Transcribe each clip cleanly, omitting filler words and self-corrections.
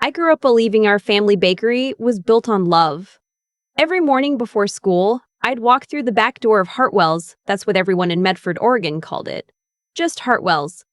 I grew up believing our family bakery was built on love. Every morning before school, I'd walk through the back door of Hartwell's, that's what everyone in Medford, Oregon called it. Just Hartwell's.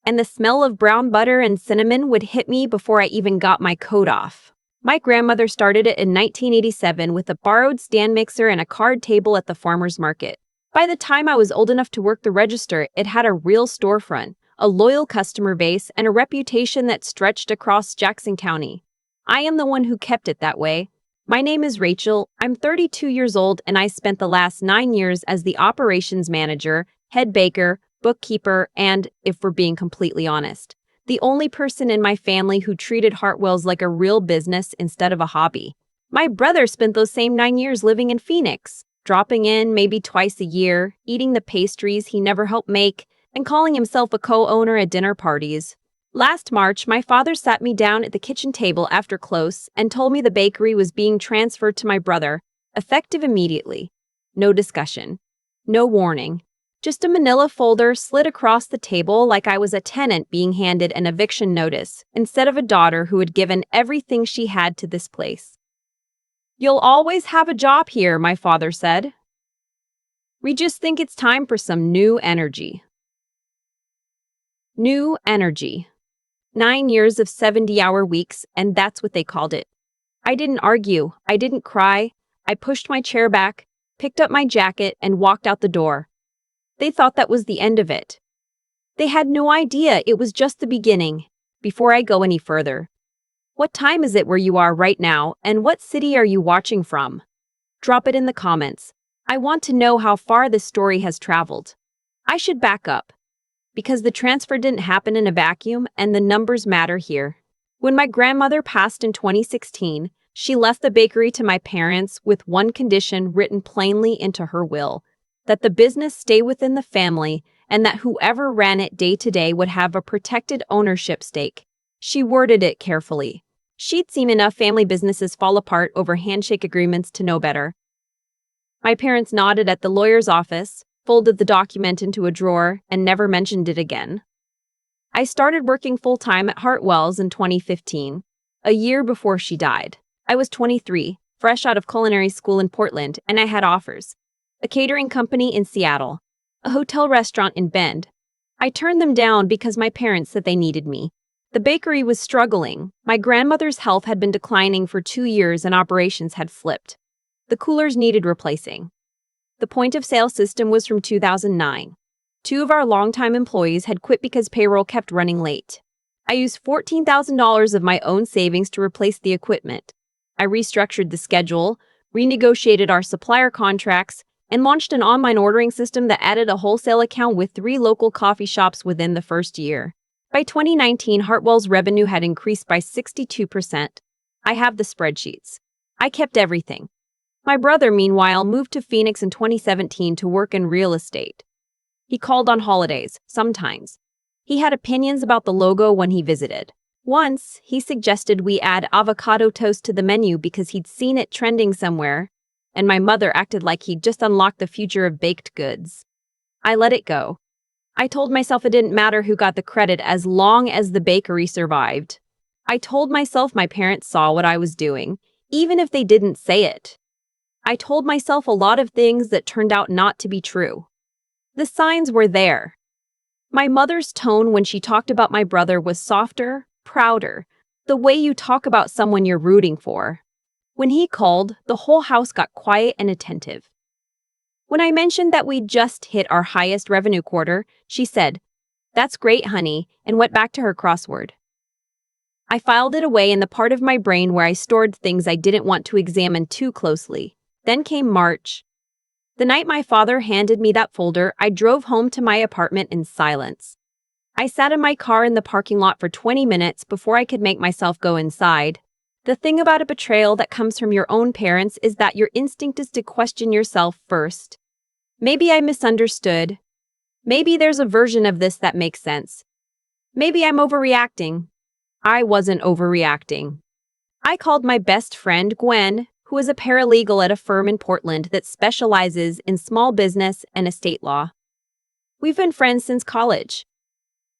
And the smell of brown butter and cinnamon would hit me before I even got my coat off. My grandmother started it in 1987 with a borrowed stand mixer and a card table at the farmer's market. By the time I was old enough to work the register, it had a real storefront, a loyal customer base, and a reputation that stretched across Jackson County. I am the one who kept it that way. My name is Rachel, I'm 32 years old, and I spent the last 9 years as the operations manager, head baker, bookkeeper, and, if we're being completely honest, the only person in my family who treated Hartwell's like a real business instead of a hobby. My brother spent those same 9 years living in Phoenix, dropping in maybe twice a year, eating the pastries he never helped make, and calling himself a co-owner at dinner parties. Last March, my father sat me down at the kitchen table after close and told me the bakery was being transferred to my brother, effective immediately. No discussion. No warning. Just a manila folder slid across the table like I was a tenant being handed an eviction notice instead of a daughter who had given everything she had to this place. "You'll always have a job here," my father said. "We just think it's time for some new energy." New energy. 9 years of 70-hour weeks, and that's what they called it. I didn't argue. I didn't cry. I pushed my chair back, picked up my jacket, and walked out the door. They thought that was the end of it. They had no idea it was just the beginning. Before I go any further, what time is it where you are right now, and what city are you watching from? Drop it in the comments. I want to know how far this story has traveled. I should back up, because the transfer didn't happen in a vacuum, and the numbers matter here. When my grandmother passed in 2016, she left the bakery to my parents with one condition written plainly into her will: that the business stay within the family and that whoever ran it day to day would have a protected ownership stake. She worded it carefully. She'd seen enough family businesses fall apart over handshake agreements to know better. My parents nodded at the lawyer's office, folded the document into a drawer, and never mentioned it again. I started working full-time at Hartwell's in 2015, a year before she died. I was 23, fresh out of culinary school in Portland, and I had offers: a catering company in Seattle, a hotel restaurant in Bend. I turned them down because my parents said they needed me. The bakery was struggling. My grandmother's health had been declining for 2 years and operations had flipped. The coolers needed replacing. The point-of-sale system was from 2009. 2 of our longtime employees had quit because payroll kept running late. I used $14,000 of my own savings to replace the equipment. I restructured the schedule, renegotiated our supplier contracts, and launched an online ordering system that added a wholesale account with 3 local coffee shops within the first year. By 2019, Hartwell's revenue had increased by 62%. I have the spreadsheets. I kept everything. My brother, meanwhile, moved to Phoenix in 2017 to work in real estate. He called on holidays, sometimes. He had opinions about the logo when he visited. Once, he suggested we add avocado toast to the menu because he'd seen it trending somewhere, and my mother acted like he'd just unlocked the future of baked goods. I let it go. I told myself it didn't matter who got the credit as long as the bakery survived. I told myself my parents saw what I was doing, even if they didn't say it. I told myself a lot of things that turned out not to be true. The signs were there. My mother's tone when she talked about my brother was softer, prouder, the way you talk about someone you're rooting for. When he called, the whole house got quiet and attentive. When I mentioned that we'd just hit our highest revenue quarter, she said, "That's great, honey," and went back to her crossword. I filed it away in the part of my brain where I stored things I didn't want to examine too closely. Then came March. The night my father handed me that folder, I drove home to my apartment in silence. I sat in my car in the parking lot for 20 minutes before I could make myself go inside. The thing about a betrayal that comes from your own parents is that your instinct is to question yourself first. Maybe I misunderstood. Maybe there's a version of this that makes sense. Maybe I'm overreacting. I wasn't overreacting. I called my best friend, Gwen, who is a paralegal at a firm in Portland that specializes in small business and estate law. We've been friends since college.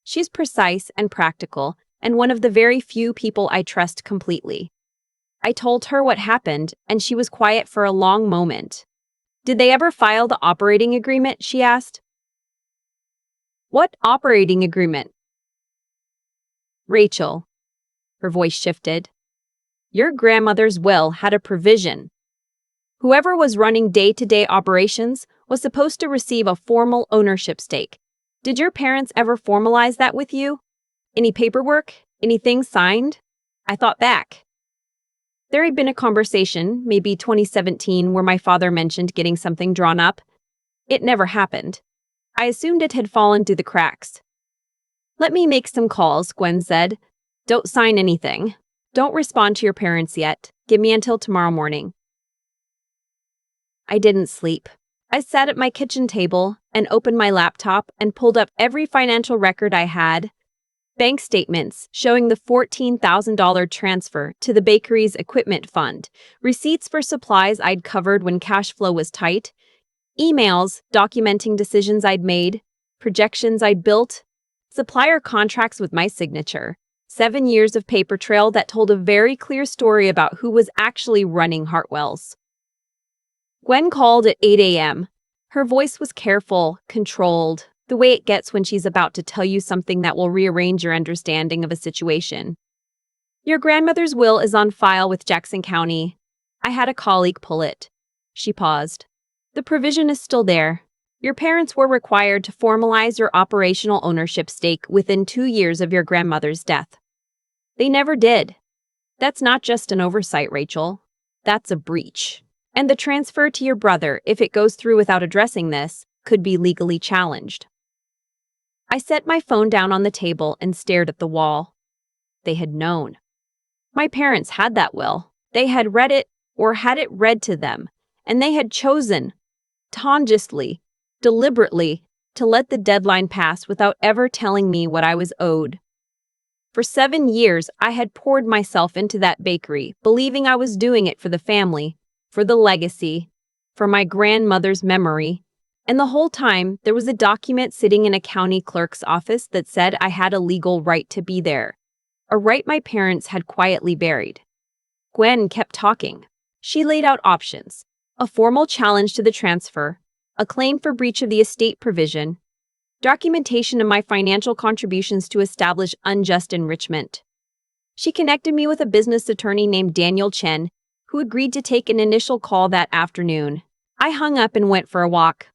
She's precise and practical, and one of the very few people I trust completely. I told her what happened, and she was quiet for a long moment. Did they ever file the operating agreement? She asked. What operating agreement? Rachel. Her voice shifted. Your grandmother's will had a provision. Whoever was running day-to-day operations was supposed to receive a formal ownership stake. Did your parents ever formalize that with you? Any paperwork? Anything signed? I thought back. There had been a conversation, maybe 2017, where my father mentioned getting something drawn up. It never happened. I assumed it had fallen through the cracks. Let me make some calls, Gwen said. Don't sign anything. Don't respond to your parents yet. Give me until tomorrow morning. I didn't sleep. I sat at my kitchen table and opened my laptop and pulled up every financial record I had. Bank statements showing the $14,000 transfer to the bakery's equipment fund, receipts for supplies I'd covered when cash flow was tight, emails documenting decisions I'd made, projections I'd built, supplier contracts with my signature, 7 years of paper trail that told a very clear story about who was actually running Hartwell's. Gwen called at 8 a.m. Her voice was careful, controlled, the way it gets when she's about to tell you something that will rearrange your understanding of a situation. Your grandmother's will is on file with Jackson County. I had a colleague pull it. She paused. The provision is still there. Your parents were required to formalize your operational ownership stake within 2 years of your grandmother's death. They never did. That's not just an oversight, Rachel. That's a breach. And the transfer to your brother, if it goes through without addressing this, could be legally challenged. I set my phone down on the table and stared at the wall. They had known. My parents had that will. They had read it or had it read to them, and they had chosen, tangibly, deliberately, to let the deadline pass without ever telling me what I was owed. For 7 years, I had poured myself into that bakery, believing I was doing it for the family, for the legacy, for my grandmother's memory. And the whole time, there was a document sitting in a county clerk's office that said I had a legal right to be there, a right my parents had quietly buried. Gwen kept talking. She laid out options: a formal challenge to the transfer, a claim for breach of the estate provision, documentation of my financial contributions to establish unjust enrichment. She connected me with a business attorney named Daniel Chen, who agreed to take an initial call that afternoon. I hung up and went for a walk.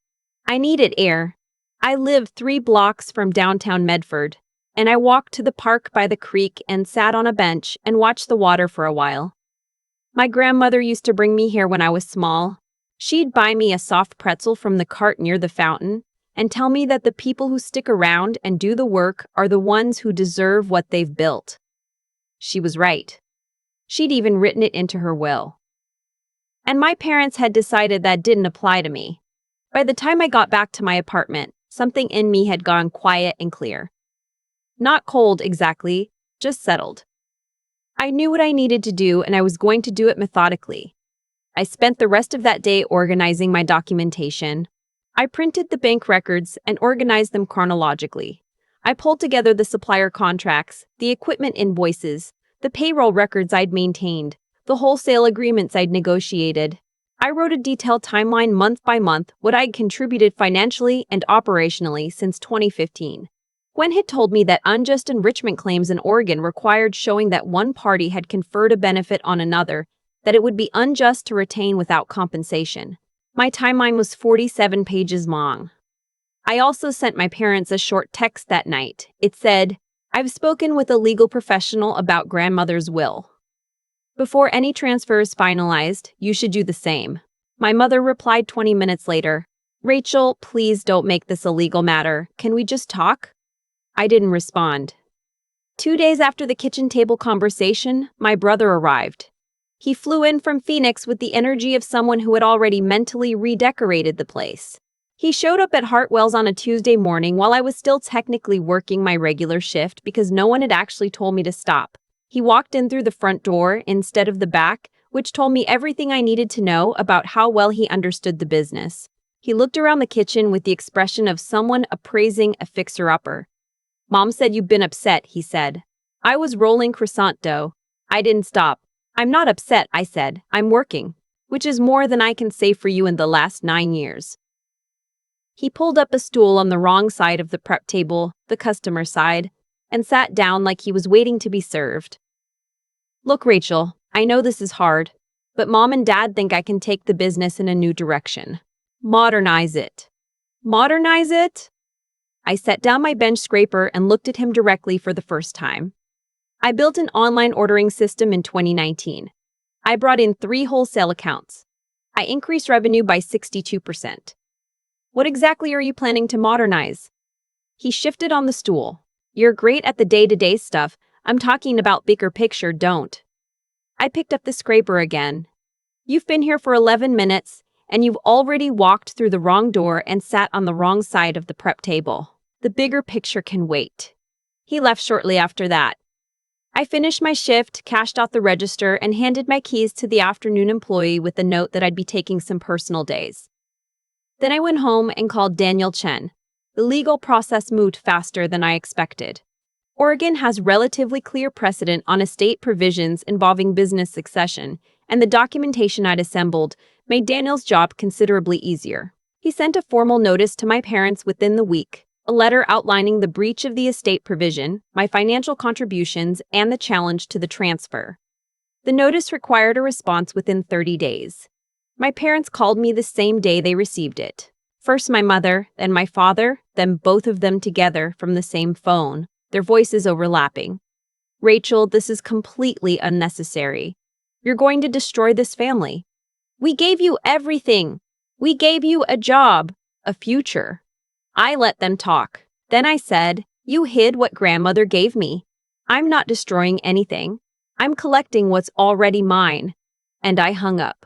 I needed air. I live 3 blocks from downtown Medford, and I walked to the park by the creek and sat on a bench and watched the water for a while. My grandmother used to bring me here when I was small. She'd buy me a soft pretzel from the cart near the fountain and tell me that the people who stick around and do the work are the ones who deserve what they've built. She was right. She'd even written it into her will. And my parents had decided that didn't apply to me. By the time I got back to my apartment, something in me had gone quiet and clear. Not cold exactly, just settled. I knew what I needed to do, and I was going to do it methodically. I spent the rest of that day organizing my documentation. I printed the bank records and organized them chronologically. I pulled together the supplier contracts, the equipment invoices, the payroll records I'd maintained, the wholesale agreements I'd negotiated. I wrote a detailed timeline month by month, what I'd contributed financially and operationally since 2015. Gwen had told me that unjust enrichment claims in Oregon required showing that one party had conferred a benefit on another, that it would be unjust to retain without compensation. My timeline was 47 pages long. I also sent my parents a short text that night. It said, "I've spoken with a legal professional about grandmother's will. Before any transfer is finalized, you should do the same." My mother replied 20 minutes later, "Rachel, please don't make this a legal matter. Can we just talk?" I didn't respond. 2 days after the kitchen table conversation, my brother arrived. He flew in from Phoenix with the energy of someone who had already mentally redecorated the place. He showed up at Hartwell's on a Tuesday morning while I was still technically working my regular shift because no one had actually told me to stop. He walked in through the front door instead of the back, which told me everything I needed to know about how well he understood the business. He looked around the kitchen with the expression of someone appraising a fixer-upper. "Mom said you've been upset," he said. I was rolling croissant dough. I didn't stop. I'm not upset, I said. I'm working, which is more than I can say for you in the last 9 years. He pulled up a stool on the wrong side of the prep table, the customer side, and sat down like he was waiting to be served. Look, Rachel, I know this is hard, but Mom and Dad think I can take the business in a new direction. Modernize it. Modernize it? I set down my bench scraper and looked at him directly for the first time. I built an online ordering system in 2019. I brought in 3 wholesale accounts. I increased revenue by 62%. What exactly are you planning to modernize? He shifted on the stool. You're great at the day-to-day stuff. I'm talking about bigger picture, don't. I picked up the scraper again. You've been here for 11 minutes, and you've already walked through the wrong door and sat on the wrong side of the prep table. The bigger picture can wait. He left shortly after that. I finished my shift, cashed out the register, and handed my keys to the afternoon employee with a note that I'd be taking some personal days. Then I went home and called Daniel Chen. The legal process moved faster than I expected. Oregon has relatively clear precedent on estate provisions involving business succession, and the documentation I'd assembled made Daniel's job considerably easier. He sent a formal notice to my parents within the week, a letter outlining the breach of the estate provision, my financial contributions, and the challenge to the transfer. The notice required a response within 30 days. My parents called me the same day they received it. First my mother, then my father, then both of them together from the same phone, their voices overlapping. Rachel, this is completely unnecessary. You're going to destroy this family. We gave you everything. We gave you a job, a future. I let them talk. Then I said, you hid what grandmother gave me. I'm not destroying anything. I'm collecting what's already mine. And I hung up.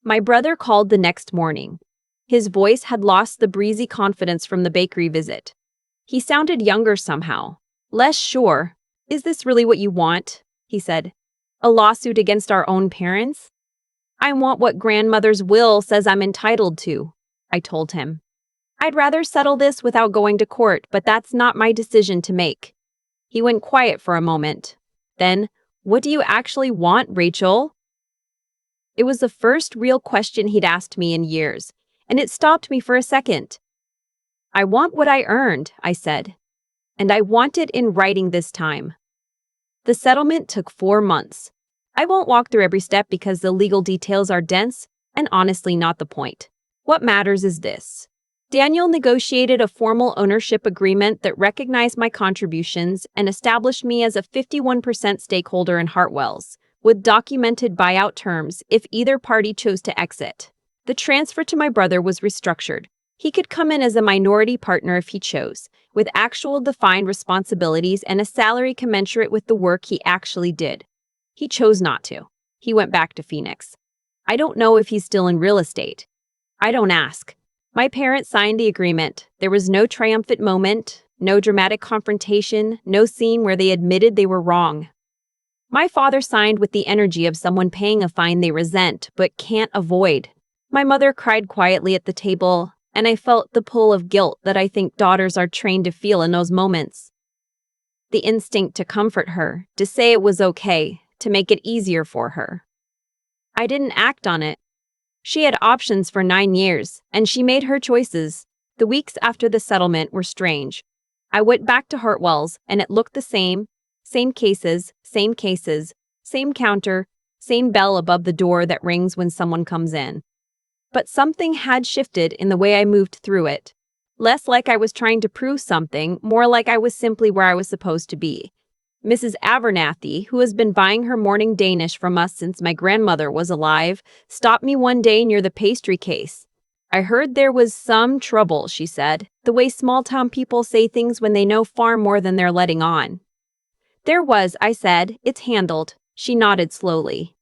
My brother called the next morning. His voice had lost the breezy confidence from the bakery visit. He sounded younger somehow, less sure. Is this really what you want? He said. A lawsuit against our own parents? I want what grandmother's will says I'm entitled to, I told him. I'd rather settle this without going to court, but that's not my decision to make. He went quiet for a moment. Then, what do you actually want, Rachel? It was the first real question he'd asked me in years, and it stopped me for a second. I want what I earned, I said. And I want it in writing this time. The settlement took 4 months. I won't walk through every step because the legal details are dense and honestly not the point. What matters is this. Daniel negotiated a formal ownership agreement that recognized my contributions and established me as a 51% stakeholder in Hartwell's, with documented buyout terms if either party chose to exit. The transfer to my brother was restructured. He could come in as a minority partner if he chose, with actual defined responsibilities and a salary commensurate with the work he actually did. He chose not to. He went back to Phoenix. I don't know if he's still in real estate. I don't ask. My parents signed the agreement. There was no triumphant moment, no dramatic confrontation, no scene where they admitted they were wrong. My father signed with the energy of someone paying a fine they resent but can't avoid. My mother cried quietly at the table, and I felt the pull of guilt that I think daughters are trained to feel in those moments. The instinct to comfort her, to say it was okay, to make it easier for her. I didn't act on it. She had options for 9 years, and she made her choices. The weeks after the settlement were strange. I went back to Hartwell's, and it looked the same. Same cases, same counter, same bell above the door that rings when someone comes in. But something had shifted in the way I moved through it. Less like I was trying to prove something, more like I was simply where I was supposed to be. Mrs. Abernathy, who has been buying her morning Danish from us since my grandmother was alive, stopped me one day near the pastry case. I heard there was some trouble, she said, the way small-town people say things when they know far more than they're letting on. There was, I said. It's handled. She nodded slowly.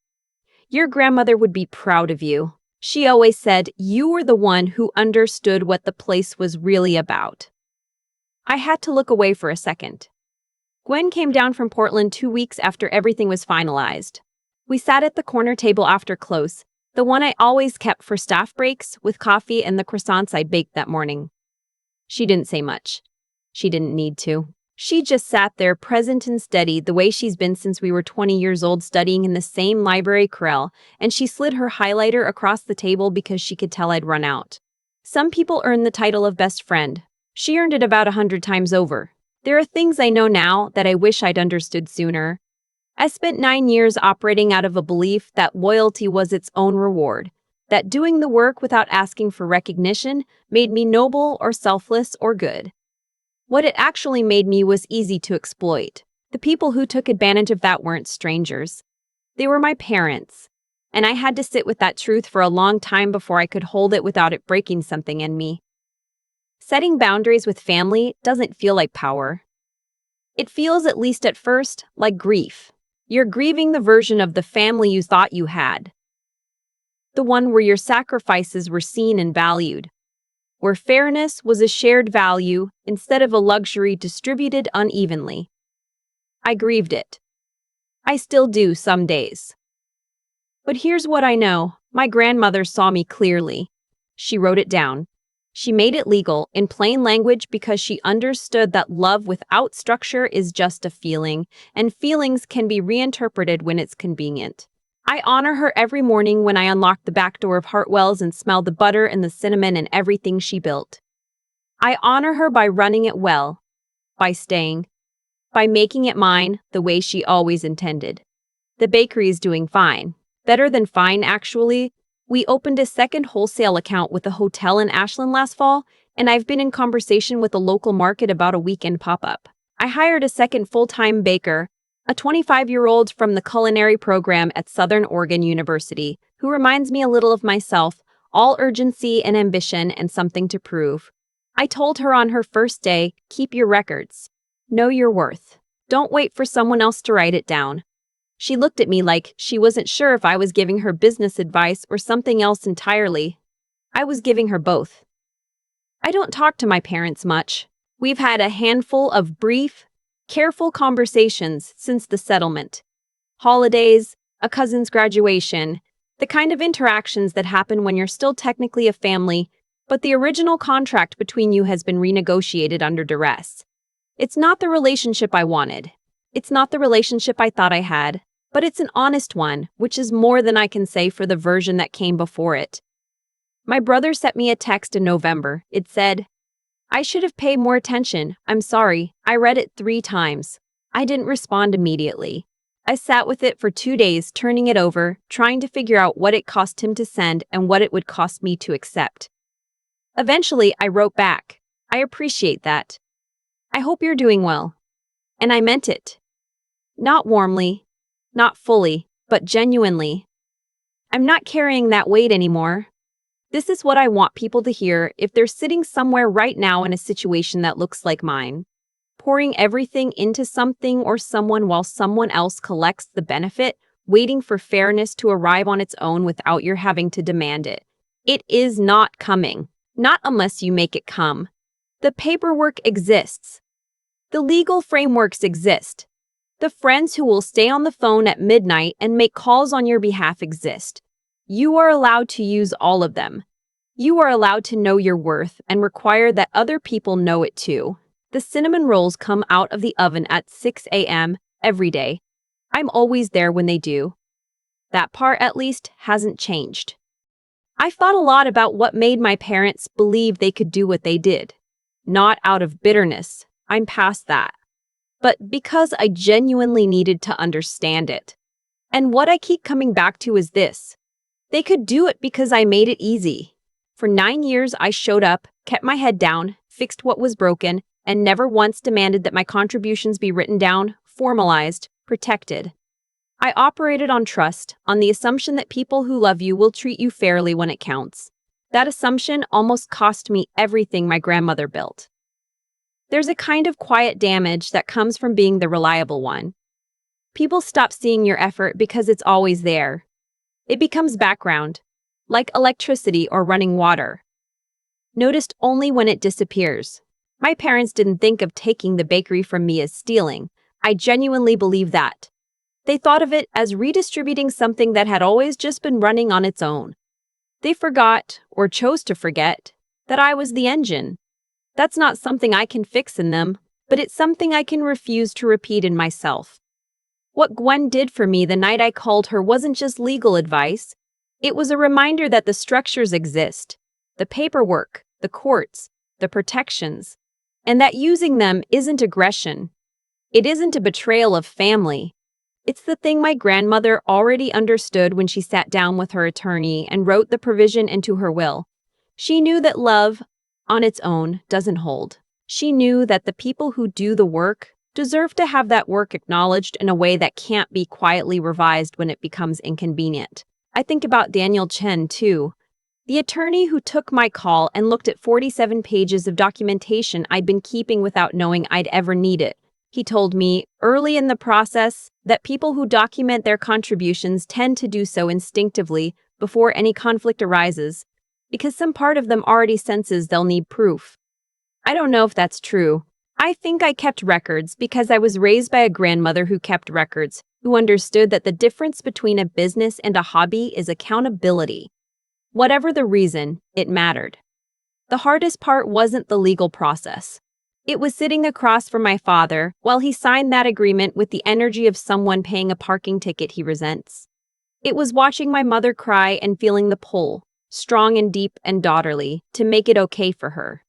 Your grandmother would be proud of you. She always said you were the one who understood what the place was really about. I had to look away for a second. Gwen came down from Portland 2 weeks after everything was finalized. We sat at the corner table after close, the one I always kept for staff breaks, with coffee and the croissants I baked that morning. She didn't say much. She didn't need to. She just sat there present and steady the way she's been since we were 20 years old studying in the same library corral, and she slid her highlighter across the table because she could tell I'd run out. Some people earn the title of best friend. She earned it about 100 times over. There are things I know now that I wish I'd understood sooner. I spent 9 years operating out of a belief that loyalty was its own reward, that doing the work without asking for recognition made me noble or selfless or good. What it actually made me was easy to exploit. The people who took advantage of that weren't strangers. They were my parents. And I had to sit with that truth for a long time before I could hold it without it breaking something in me. Setting boundaries with family doesn't feel like power. It feels, at least at first, like grief. You're grieving the version of the family you thought you had. The one where your sacrifices were seen and valued, where fairness was a shared value instead of a luxury distributed unevenly. I grieved it. I still do some days. But here's what I know. My grandmother saw me clearly. She wrote it down. She made it legal in plain language because she understood that love without structure is just a feeling, and feelings can be reinterpreted when it's convenient. I honor her every morning when I unlock the back door of Hartwell's and smell the butter and the cinnamon and everything she built. I honor her by running it well, by staying, by making it mine the way she always intended. The bakery is doing fine. Better than fine, actually. We opened a second wholesale account with a hotel in Ashland last fall, and I've been in conversation with a local market about a weekend pop-up. I hired a second full-time baker, a 25-year-old from the culinary program at Southern Oregon University, who reminds me a little of myself, all urgency and ambition and something to prove. I told her on her first day, keep your records. Know your worth. Don't wait for someone else to write it down. She looked at me like she wasn't sure if I was giving her business advice or something else entirely. I was giving her both. I don't talk to my parents much. We've had a handful of brief, careful conversations since the settlement. Holidays, a cousin's graduation, the kind of interactions that happen when you're still technically a family, but the original contract between you has been renegotiated under duress. It's not the relationship I wanted. It's not the relationship I thought I had, but it's an honest one, which is more than I can say for the version that came before it. My brother sent me a text in November. It said, I should have paid more attention. I'm sorry. I read it 3 times. I didn't respond immediately. I sat with it for 2 days, turning it over, trying to figure out what it cost him to send and what it would cost me to accept. Eventually, I wrote back. I appreciate that. I hope you're doing well. And I meant it. Not warmly, not fully, but genuinely. I'm not carrying that weight anymore. This is what I want people to hear if they're sitting somewhere right now in a situation that looks like mine. Pouring everything into something or someone while someone else collects the benefit, waiting for fairness to arrive on its own without your having to demand it. It is not coming. Not unless you make it come. The paperwork exists. The legal frameworks exist. The friends who will stay on the phone at midnight and make calls on your behalf exist. You are allowed to use all of them. You are allowed to know your worth and require that other people know it too. The cinnamon rolls come out of the oven at 6 a.m. every day. I'm always there when they do. That part, at least, hasn't changed. I've thought a lot about what made my parents believe they could do what they did. Not out of bitterness. I'm past that. But because I genuinely needed to understand it. And what I keep coming back to is this. They could do it because I made it easy. For 9 years, I showed up, kept my head down, fixed what was broken, and never once demanded that my contributions be written down, formalized, protected. I operated on trust, on the assumption that people who love you will treat you fairly when it counts. That assumption almost cost me everything my grandmother built. There's a kind of quiet damage that comes from being the reliable one. People stop seeing your effort because it's always there. It becomes background, like electricity or running water. Noticed only when it disappears. My parents didn't think of taking the bakery from me as stealing. I genuinely believe that. They thought of it as redistributing something that had always just been running on its own. They forgot, or chose to forget, that I was the engine. That's not something I can fix in them, but it's something I can refuse to repeat in myself. What Gwen did for me the night I called her wasn't just legal advice. It was a reminder that the structures exist, the paperwork, the courts, the protections, and that using them isn't aggression. It isn't a betrayal of family. It's the thing my grandmother already understood when she sat down with her attorney and wrote the provision into her will. She knew that love, on its own, doesn't hold. She knew that the people who do the work deserve to have that work acknowledged in a way that can't be quietly revised when it becomes inconvenient. I think about Daniel Chen, too, the attorney who took my call and looked at 47 pages of documentation I'd been keeping without knowing I'd ever need it. He told me, early in the process, that people who document their contributions tend to do so instinctively before any conflict arises, because some part of them already senses they'll need proof. I don't know if that's true. I think I kept records because I was raised by a grandmother who kept records, who understood that the difference between a business and a hobby is accountability. Whatever the reason, it mattered. The hardest part wasn't the legal process. It was sitting across from my father while he signed that agreement with the energy of someone paying a parking ticket he resents. It was watching my mother cry and feeling the pull, strong and deep and daughterly, to make it okay for her.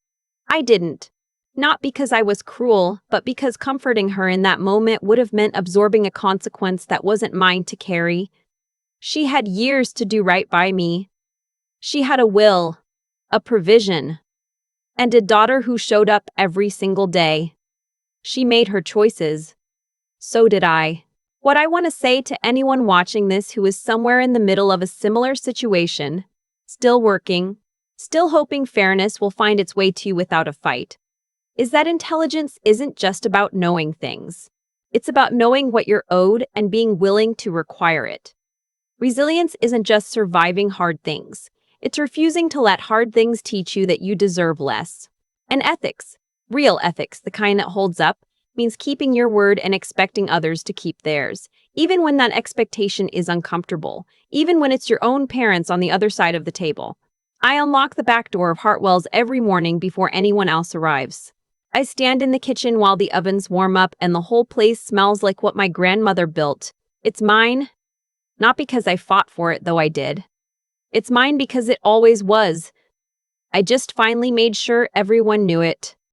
I didn't. Not because I was cruel, but because comforting her in that moment would have meant absorbing a consequence that wasn't mine to carry. She had years to do right by me. She had a will, a provision, and a daughter who showed up every single day. She made her choices. So did I. What I want to say to anyone watching this who is somewhere in the middle of a similar situation, still working, still hoping fairness will find its way to you without a fight, is that intelligence isn't just about knowing things. It's about knowing what you're owed and being willing to require it. Resilience isn't just surviving hard things. It's refusing to let hard things teach you that you deserve less. And ethics, real ethics, the kind that holds up, means keeping your word and expecting others to keep theirs, even when that expectation is uncomfortable, even when it's your own parents on the other side of the table. I unlock the back door of Hartwell's every morning before anyone else arrives. I stand in the kitchen while the ovens warm up and the whole place smells like what my grandmother built. It's mine, not because I fought for it, though I did. It's mine because it always was. I just finally made sure everyone knew it.